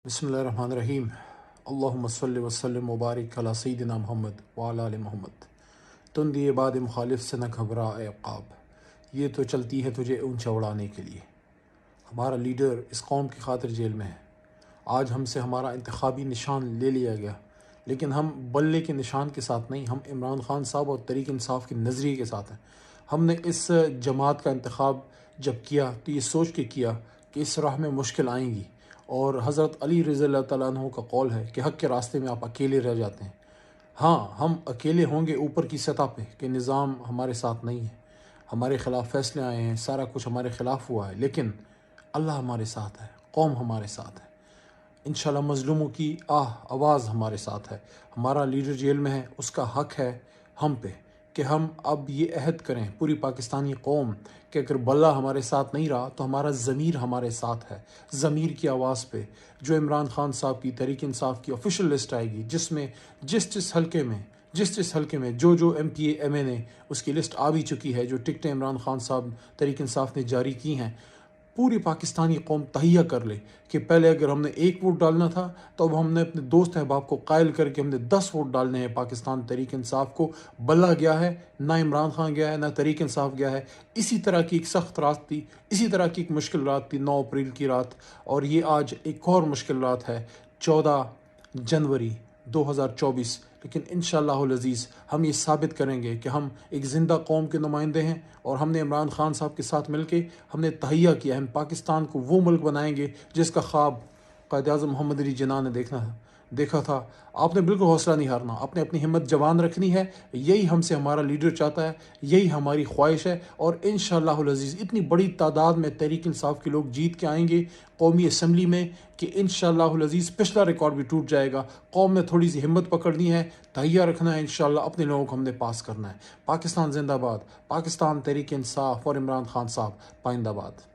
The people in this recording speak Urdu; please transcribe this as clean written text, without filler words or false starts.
بسم اللہ الرحمن الرحیم۔ اللہم صلی وسلم مبارک علی سیدنا محمد وعلی آل محمد۔ تندی باد مخالف سے نہ گھبرا اے عقاب، یہ تو چلتی ہے تجھے اونچا اڑانے کے لیے۔ ہمارا لیڈر اس قوم کی خاطر جیل میں ہے۔ آج ہم سے ہمارا انتخابی نشان لے لیا گیا، لیکن ہم بلے کے نشان کے ساتھ نہیں، ہم عمران خان صاحب اور تحریک انصاف کے نظریے کے ساتھ ہیں۔ ہم نے اس جماعت کا انتخاب جب کیا تو یہ سوچ کے کیا کہ اس راہ میں مشکل آئیں گی، اور حضرت علی رضی اللہ تعالیٰ عنہ کا قول ہے کہ حق کے راستے میں آپ اکیلے رہ جاتے ہیں۔ ہاں، ہم اکیلے ہوں گے اوپر کی سطح پہ کہ نظام ہمارے ساتھ نہیں ہے، ہمارے خلاف فیصلے آئے ہیں، سارا کچھ ہمارے خلاف ہوا ہے، لیکن اللہ ہمارے ساتھ ہے، قوم ہمارے ساتھ ہے۔ انشاءاللہ مظلوموں کی آواز ہمارے ساتھ ہے۔ ہمارا لیڈر جیل میں ہے، اس کا حق ہے ہم پہ کہ ہم اب یہ عہد کریں پوری پاکستانی قوم کہ اگر بلہ ہمارے ساتھ نہیں رہا تو ہمارا ضمیر ہمارے ساتھ ہے۔ ضمیر کی آواز پہ جو عمران خان صاحب کی تحریک انصاف کی آفیشیل لسٹ آئے گی، جس میں جس حلقے میں جو M P A M N A اس کی لسٹ آ بھی چکی ہے، جو ٹکٹیں عمران خان صاحب تحریک انصاف نے جاری کی ہیں، پوری پاکستانی قوم تہیہ کر لے کہ پہلے اگر ہم نے 1 ووٹ ڈالنا تھا تو اب ہم نے اپنے دوست احباب کو قائل کر کے ہم نے 10 ووٹ ڈالنے ہیں پاکستان تحریک انصاف کو۔ بلہ گیا ہے، نہ عمران خان گیا ہے، نہ تحریک انصاف گیا ہے۔ اسی طرح کی ایک سخت رات تھی، اسی طرح کی ایک مشکل رات تھی 9 اپریل کی رات، اور یہ آج ایک اور مشکل رات ہے 14 جنوری 2024۔ لیکن انشاءاللہ العزیز ہم یہ ثابت کریں گے کہ ہم ایک زندہ قوم کے نمائندے ہیں، اور ہم نے عمران خان صاحب کے ساتھ مل کے ہم نے تہیہ کیا، ہم پاکستان کو وہ ملک بنائیں گے جس کا خواب قائد اعظم محمد علی جناح نے دیکھا تھا۔ آپ نے بالکل حوصلہ نہیں ہارنا، آپ نے اپنی ہمت جوان رکھنی ہے۔ یہی ہم سے ہمارا لیڈر چاہتا ہے، یہی ہماری خواہش ہے، اور انشاءاللہ العزیز اتنی بڑی تعداد میں تحریک انصاف کے لوگ جیت کے آئیں گے قومی اسمبلی میں کہ انشاءاللہ العزیز پچھلا ریکارڈ بھی ٹوٹ جائے گا۔ قوم نے تھوڑی سی ہمت پکڑنی ہے، تہیہ رکھنا ہے، انشاءاللہ اپنے لوگوں کو ہم نے پاس کرنا ہے۔ پاکستان زندہ باد، پاکستان تحریک انصاف اور عمران خان صاحب پائندہ باد۔